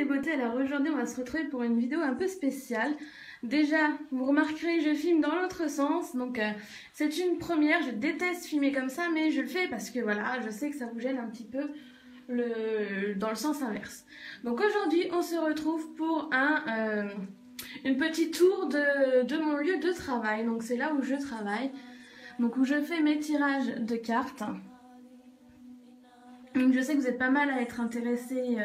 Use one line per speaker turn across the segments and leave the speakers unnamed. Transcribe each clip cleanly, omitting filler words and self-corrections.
les beautés, alors aujourd'hui on va se retrouver pour une vidéo un peu spéciale. Déjà, vous remarquerez, je filme dans l'autre sens, donc c'est une première. Je déteste filmer comme ça, mais je le fais parce que voilà, je sais que ça vous gêne un petit peu dans le sens inverse. Donc aujourd'hui, on se retrouve pour une petite tour de mon lieu de travail. Donc c'est là où je travaille, donc où je fais mes tirages de cartes. Donc je sais que vous êtes pas mal à être intéressés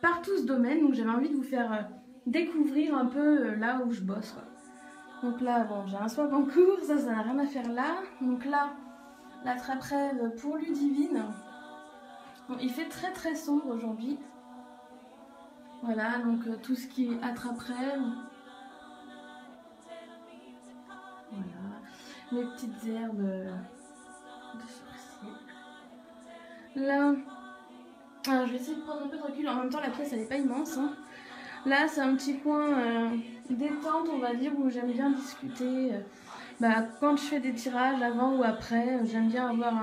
par tout ce domaine, donc j'avais envie de vous faire découvrir un peu là où je bosse, quoi. Donc là, bon, j'ai un swap en cours, ça n'a rien à faire là. Donc là, la trappe-rêve pour Ludivine. Bon, il fait très très sombre aujourd'hui. Voilà, donc tout ce qui est attrape-rêve. Voilà, mes petites herbes de sorcier. Là, alors je vais essayer de prendre un peu de recul. En même temps, la pièce elle n'est pas immense, hein. Là, c'est un petit coin détente, on va dire, où j'aime bien discuter. Quand je fais des tirages, avant ou après, j'aime bien avoir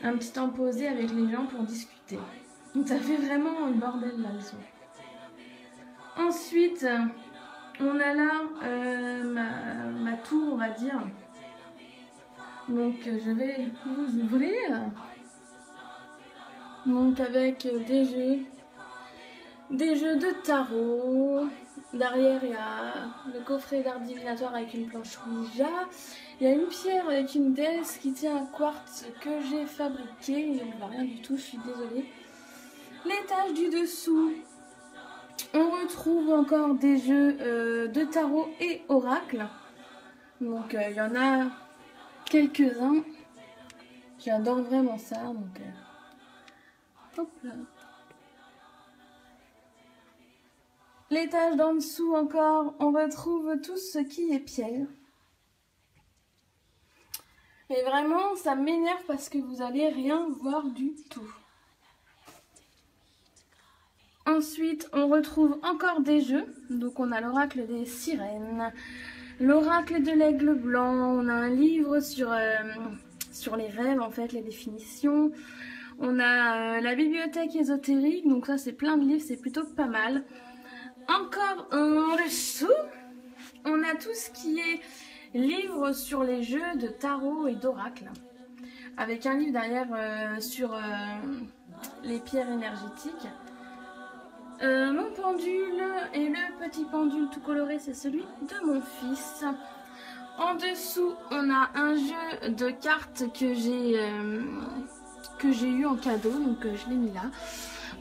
un petit temps posé avec les gens pour discuter. Donc ça fait vraiment un bordel là, le son. Ensuite, on a là ma tour, on va dire. Donc je vais vous ouvrir. Donc avec des jeux de tarot. Derrière, il y a le coffret d'art divinatoire avec une planche Ouija. Il y a une pierre avec une déesse qui tient un quartz que j'ai fabriqué. On ne voit rien du tout, je suis désolée. L'étage du dessous, on retrouve encore des jeux de tarot et oracle. Donc il y en a quelques-uns. J'adore vraiment ça. Donc, hop là. L'étage d'en dessous encore, on retrouve tout ce qui est pierre. Et vraiment, ça m'énerve parce que vous allez rien voir du tout. Ensuite, on retrouve encore des jeux. Donc on a l'oracle des sirènes, l'oracle de l'aigle blanc, on a un livre sur les rêves, en fait, les définitions. On a la bibliothèque ésotérique, donc ça c'est plein de livres, c'est plutôt pas mal. Encore en dessous, on a tout ce qui est livres sur les jeux de tarot et d'oracle, avec un livre derrière sur les pierres énergétiques. Mon pendule et le petit pendule tout coloré, c'est celui de mon fils. En dessous, on a un jeu de cartes que j'ai eu en cadeau, donc je l'ai mis là.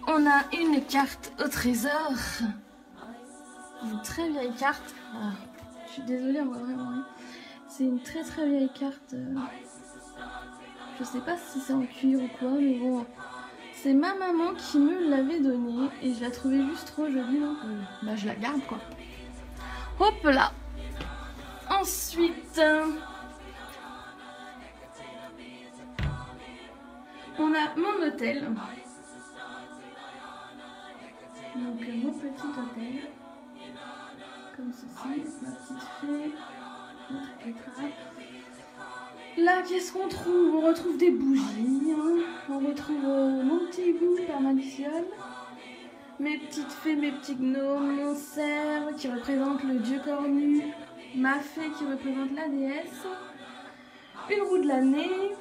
On a une carte au trésor, une très vieille carte. Ah, je suis désolée, on voit vraiment rien. C'est une très très vieille carte. Je sais pas si c'est en cuir ou quoi, mais bon. C'est ma maman qui me l'avait donnée et je la trouvais juste trop jolie, donc je la garde, quoi. Hop là. Ensuite, on a mon hôtel. Donc mon petit hôtel, comme ceci, ma petite fée, notre pétrole. Là, qu'est-ce qu'on trouve? On retrouve des bougies, hein. On retrouve mon petit hibou permaculture, mes petites fées, mes petits gnomes, mon cerf qui représente le dieu cornu, ma fée qui représente la déesse, une roue de l'année,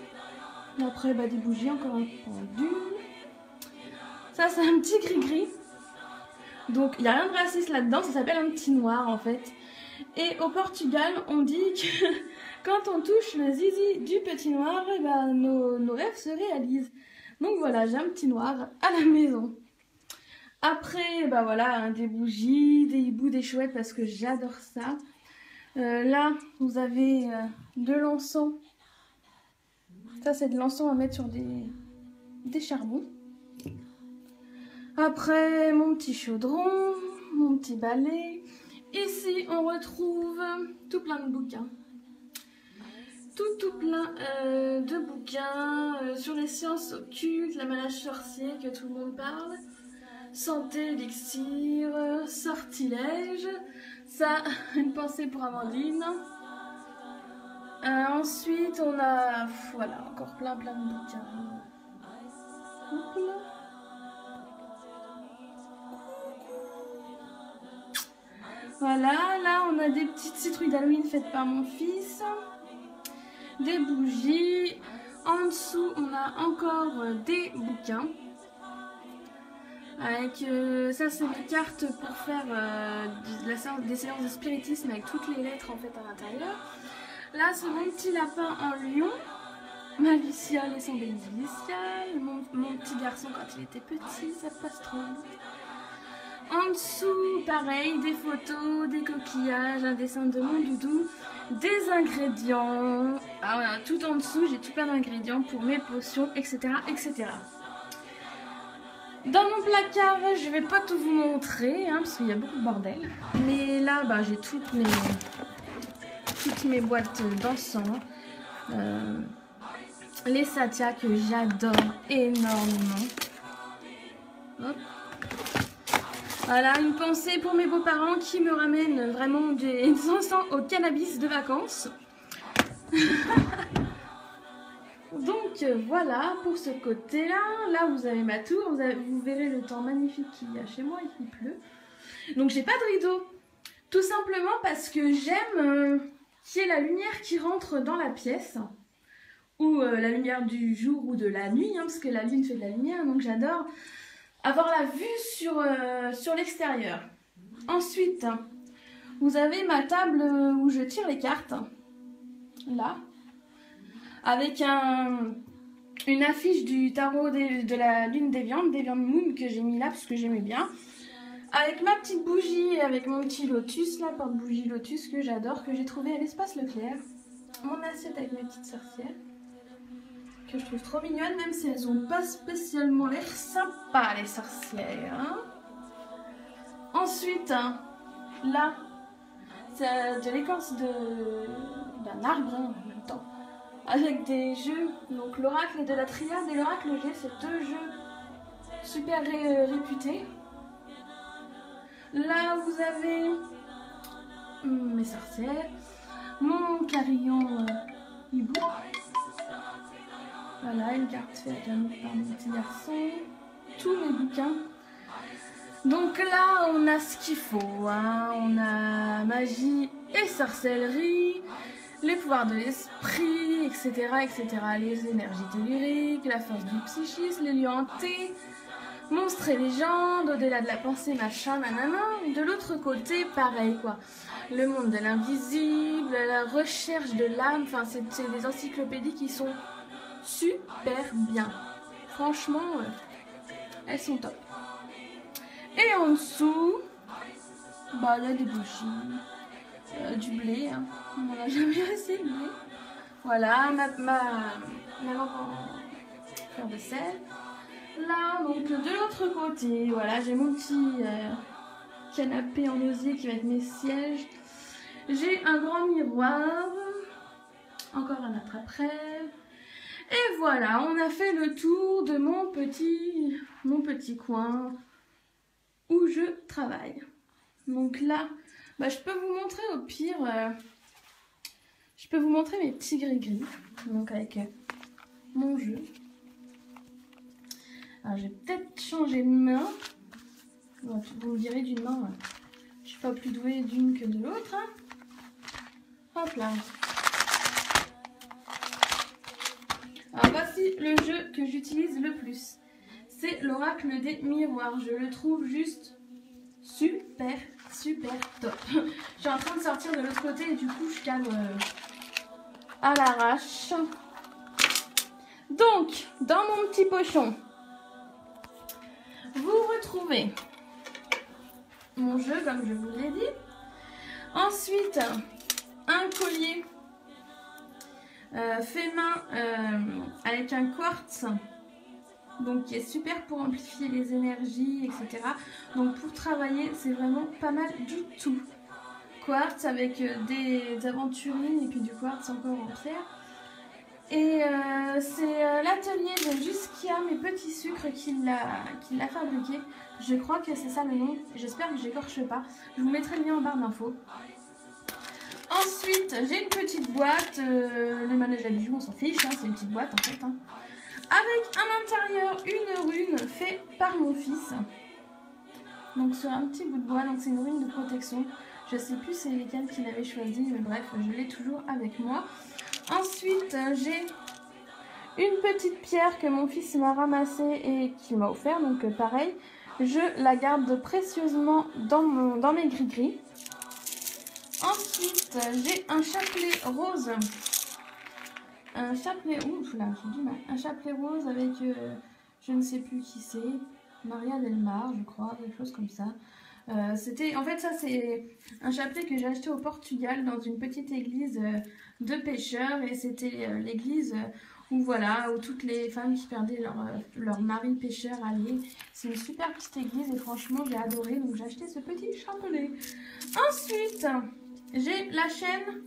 après des bougies, encore un pendule. Ça, c'est un petit gris-gris. Donc, il n'y a rien de raciste là-dedans, ça s'appelle un petit noir en fait. Et au Portugal, on dit que quand on touche le zizi du petit noir, nos rêves se réalisent. Donc voilà, j'ai un petit noir à la maison. Après, voilà, hein, des bougies, des hiboux, des chouettes parce que j'adore ça. Là, vous avez de l'encens. Ça, c'est de l'encens à mettre sur des charbons. Après, mon petit chaudron, mon petit balai. Ici, on retrouve tout plein de bouquins. Tout plein de bouquins sur les sciences occultes, la magie sorcière que tout le monde parle, santé, élixir, sortilège. Ça, une pensée pour Amandine. Ensuite, on a, voilà, encore plein de bouquins. Voilà, là on a des petites citrouilles d'Halloween faites par mon fils. Des bougies. En dessous, on a encore des bouquins. Avec ça, c'est des cartes pour faire des séances de spiritisme avec toutes les lettres en fait à l'intérieur. Là, c'est mon petit lapin en lion. Ma Luciole et son baby Luciole. Mon petit garçon quand il était petit, ça passe trop vite. En dessous, pareil, des photos, des coquillages, un dessin de mon doudou, des ingrédients. Ah ouais, tout en dessous, j'ai tout plein d'ingrédients pour mes potions, etc., etc. Dans mon placard, je vais pas tout vous montrer, hein, parce qu'il y a beaucoup de bordel. Mais là, bah, j'ai toutes mes boîtes d'encens. Les Satya que j'adore énormément. Hop. Voilà, une pensée pour mes beaux-parents qui me ramènent vraiment des encens au cannabis de vacances. Donc voilà pour ce côté-là. Là, vous avez ma tour. Vous verrez le temps magnifique qu'il y a chez moi et qu'il pleut. Donc j'ai pas de rideau. Tout simplement parce que j'aime qu'il y ait la lumière qui rentre dans la pièce. Ou la lumière du jour ou de la nuit, hein, parce que la lune fait de la lumière. Donc j'adore avoir la vue sur l'extérieur. Ensuite, vous avez ma table où je tire les cartes. Là. Avec une affiche du tarot de la lune des viandes moon que j'ai mis là parce que j'aimais bien. Avec ma petite bougie et avec mon petit lotus, la porte-bougie lotus que j'adore, que j'ai trouvé à l'espace Leclerc. Mon assiette avec mes petites sorcières. Que je trouve trop mignonnes, même si elles n'ont pas spécialement l'air sympas, les sorcières. Hein. Ensuite, là, c'est de l'écorce d'un arbre hein, en même temps. Avec des jeux, donc l'oracle et de la triade et l'oracle G, c'est deux jeux super réputés. Là, vous avez mes sorcières, mon carillon hibou. Voilà, une carte faite par mon petit garçon. Tous mes bouquins. Donc là, on a ce qu'il faut. Hein. On a magie et sorcellerie, les pouvoirs de l'esprit, etc., etc. Les énergies telluriques, la force du psychisme, les lieux hantés, monstres et légendes, au-delà de la pensée, machin, nanana. De l'autre côté, pareil quoi. Le monde de l'invisible, la recherche de l'âme, enfin, c'est des encyclopédies qui sont super bien. Franchement, elles sont top. Et en dessous, bah il y a des bougies, du blé. Hein. On n'en a jamais assez de blé. Voilà, ma lampe en faire vaisselle. Là, donc de l'autre côté, voilà, j'ai mon petit canapé en osier qui va être mes sièges. J'ai un grand miroir. Encore un attrape-rêve. Et voilà, on a fait le tour de mon petit coin où je travaille. Donc là, bah, je peux vous montrer au pire, je peux vous montrer mes petits gris-gris. Donc avec mon jeu. Alors j'ai peut-être changé de main. Bon, vous me direz d'une main, je suis pas plus douée d'une que de l'autre. Hein. Hop là. Alors voici le jeu que j'utilise le plus. C'est l'oracle des miroirs. Je le trouve juste super, super top. Je suis en train de sortir de l'autre côté et du coup je calme à l'arrache. Donc, dans mon petit pochon, vous retrouvez mon jeu comme je vous l'ai dit. Ensuite, un collier fait main avec un quartz, donc qui est super pour amplifier les énergies, etc. Donc pour travailler, c'est vraiment pas mal du tout. Quartz avec des aventurines et puis du quartz encore en pierre. Et c'est l'atelier de Jusquia, mes petits sucres, qui l'a fabriqué. Je crois que c'est ça le nom. J'espère que j'écorche pas. Je vous mettrai le lien en barre d'infos. Ensuite, j'ai une petite boîte, le manège à bijoux, on s'en fiche, hein, c'est une petite boîte en fait. Hein, avec à l'intérieur une rune faite par mon fils. Donc sur un petit bout de bois, donc c'est une rune de protection. Je sais plus c'est lesquels qu'il avait choisi, mais bref, je l'ai toujours avec moi. Ensuite, j'ai une petite pierre que mon fils m'a ramassée et qu'il m'a offert, donc pareil, je la garde précieusement dans mes gris-gris. Ensuite, j'ai un chapelet rose. Un chapelet, ouf là, j'ai du mal. Un chapelet rose avec, je ne sais plus qui c'est, Maria Del Mar, je crois, quelque chose comme ça. En fait, ça c'est un chapelet que j'ai acheté au Portugal dans une petite église de pêcheurs, et c'était l'église où voilà, où toutes les femmes qui perdaient leur mari pêcheur allaient. C'est une super petite église et franchement j'ai adoré, donc j'ai acheté ce petit chapelet. Ensuite, j'ai la chaîne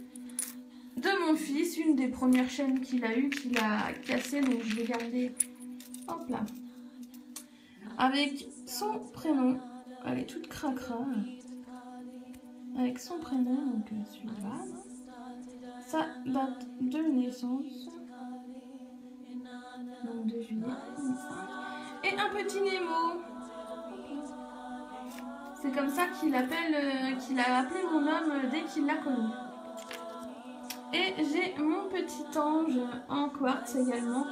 de mon fils, une des premières chaînes qu'il a eu, qu'il a cassée, donc je l'ai gardée, hop là, avec son prénom. Elle est toute cracra, avec son prénom, donc celui-là. Sa date de naissance, donc 2 juillet 2005. Et un petit Nemo. C'est comme ça qu'il a appelé mon homme dès qu'il l'a connu. Et j'ai mon petit ange en quartz également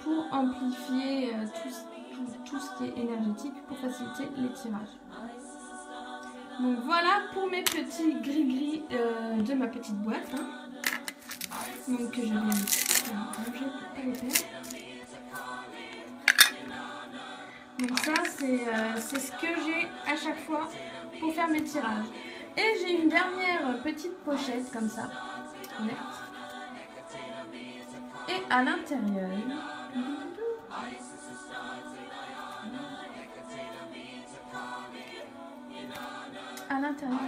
pour amplifier tout ce qui est énergétique, pour faciliter les tirages. Donc voilà pour mes petits gris-gris de ma petite boîte. Donc je vais ranger pour pas les perdre. Donc ça c'est ce que j'ai à chaque fois pour faire mes tirages. Et j'ai une dernière petite pochette comme ça. Et à l'intérieur,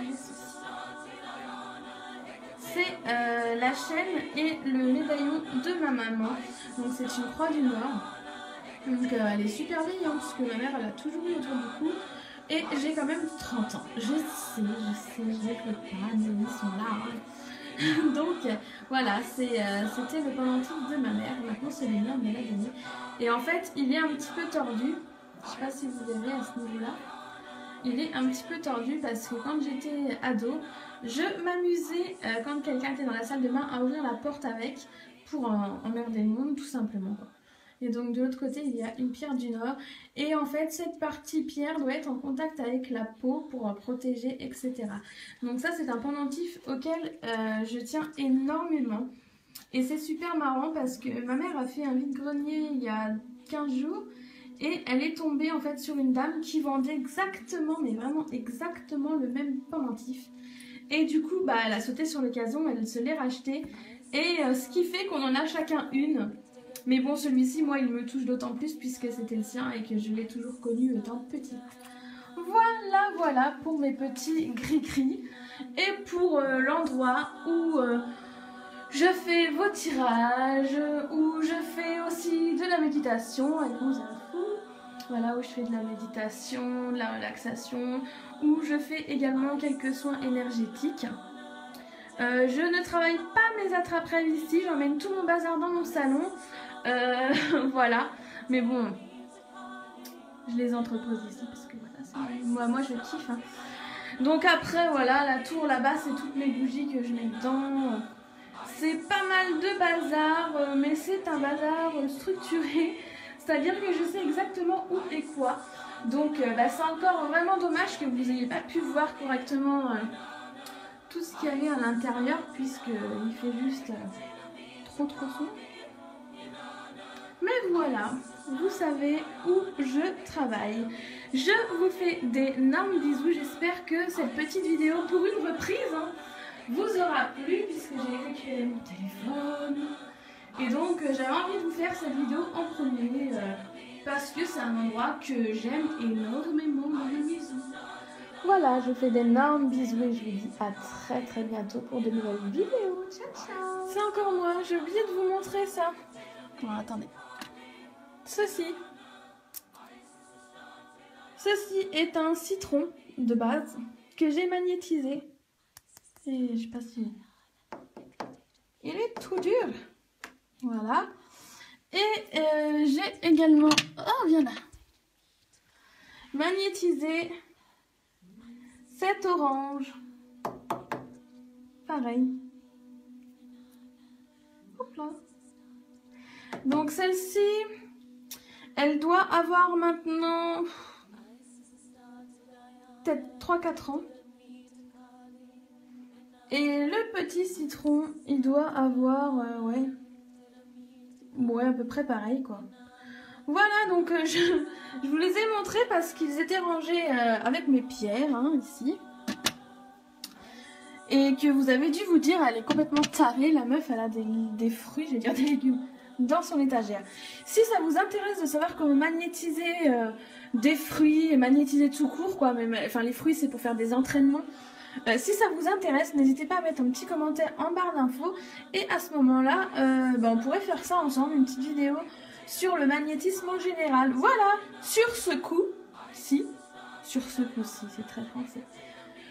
j'ai ceci. C'est la chaîne et le médaillon de ma maman. Donc c'est une croix du Nord. Donc elle est super vieille parce que ma mère elle a toujours eu autour du cou. Et j'ai quand même 30 ans. Je sais, je regrette pas, mais ils sont là. Donc voilà, c'était le pendentif de ma mère. Maintenant c'est le mien, mais l'a donné. Et en fait, il est un petit peu tordu. Je sais pas si vous verrez à ce niveau-là. Il est un petit peu tordu parce que quand j'étais ado, je m'amusais quand quelqu'un était dans la salle de bain à ouvrir la porte avec pour emmerder le monde tout simplement, quoi. Et donc de l'autre côté il y a une pierre du Nord, et en fait cette partie pierre doit être en contact avec la peau pour protéger, etc. Donc ça c'est un pendentif auquel je tiens énormément, et c'est super marrant parce que ma mère a fait un vide-grenier il y a 15 jours et elle est tombée en fait sur une dame qui vendait exactement, mais vraiment exactement le même pendentif, et du coup bah elle a sauté sur l'occasion, elle se l'est racheté, et ce qui fait qu'on en a chacun une. Mais bon, celui-ci, moi, il me touche d'autant plus puisque c'était le sien et que je l'ai toujours connu étant petite. Voilà pour mes petits gris-gris. Et pour l'endroit où je fais vos tirages, où je fais aussi de la méditation avec mon info. Voilà, où je fais de la méditation, de la relaxation, où je fais également quelques soins énergétiques. Je ne travaille pas mes attrape-rêves ici, j'emmène tout mon bazar dans mon salon. Voilà, mais bon, je les entrepose ici parce que voilà, moi je kiffe. Donc après voilà, la tour là-bas c'est toutes mes bougies que je mets dedans. C'est pas mal de bazar, mais c'est un bazar structuré, c'est-à-dire que je sais exactement où et quoi. Donc c'est encore vraiment dommage que vous n'ayez pas pu voir correctement tout ce qu'il y avait à l'intérieur, puisqu'il fait juste trop son. Mais voilà, vous savez où je travaille. Je vous fais d'énormes bisous. J'espère que cette petite vidéo pour une reprise vous aura plu, puisque j'ai récupéré mon téléphone. Et donc j'avais envie de vous faire cette vidéo en premier, parce que c'est un endroit que j'aime énormément dans la maison. Voilà, je vous fais d'énormes bisous et je vous dis à très bientôt pour de nouvelles vidéos. Ciao ciao. C'est encore moi, j'ai oublié de vous montrer ça. Bon, attendez. Ceci est un citron de base que j'ai magnétisé. Et je sais pas si... Il est tout dur. Voilà. Et j'ai également... Oh, viens là. Magnétisé cette orange. pareil. Hop là. Donc celle-ci, elle doit avoir maintenant peut-être 3-4 ans. Et le petit citron, il doit avoir, ouais, à peu près pareil, quoi. Voilà, donc je vous les ai montrés parce qu'ils étaient rangés avec mes pierres, hein, ici. Et que vous avez dû vous dire, elle est complètement tarée, la meuf, elle a des fruits, je vais dire des légumes, dans son étagère. Si ça vous intéresse de savoir comment magnétiser des fruits, et magnétiser tout court, quoi, enfin les fruits c'est pour faire des entraînements. Si ça vous intéresse, n'hésitez pas à mettre un petit commentaire en barre d'infos. Et à ce moment-là, on pourrait faire ça ensemble, une petite vidéo sur le magnétisme en général. Voilà, sur ce coup-ci, c'est très français.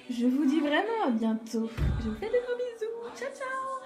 Je vous dis vraiment à bientôt. Je vous fais de gros bisous. Ciao, ciao!